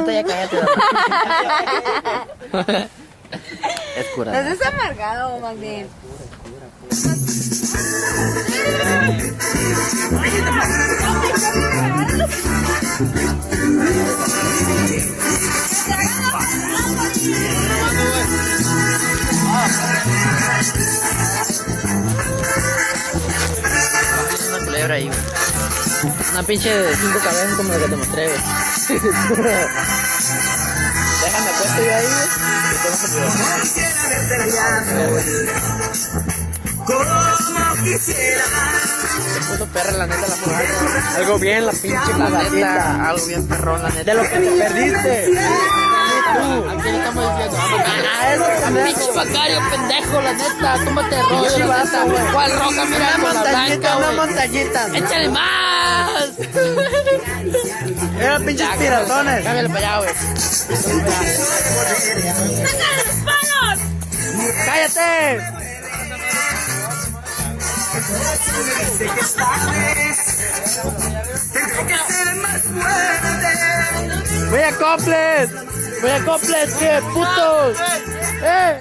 tonto, ya cállate. Es cura. No seas amargado, más bien. Una culebra ahí, güey. Una pinche de 5 cabezas como la que te mostré, güey. Déjame puesto yo ahí, güey. Qué puto perra, la neta, la foto. Algo bien, la pinche La neta, neta. algo bien perrón, la neta. De lo que te perdiste. ¿A quién le estamos diciendo? Pinche Macario, pendejo, la neta. Tómate rollo, la neta. ¿Cuál roja? Mira, con la blanca, Una güey. montañita. ¡Échale más! Era pinches piratones. Cámbiale para allá, güey. ¡Cállate! ¡Voy a complet! ¡Voy a complet! ¡Qué putos! ¡Eh!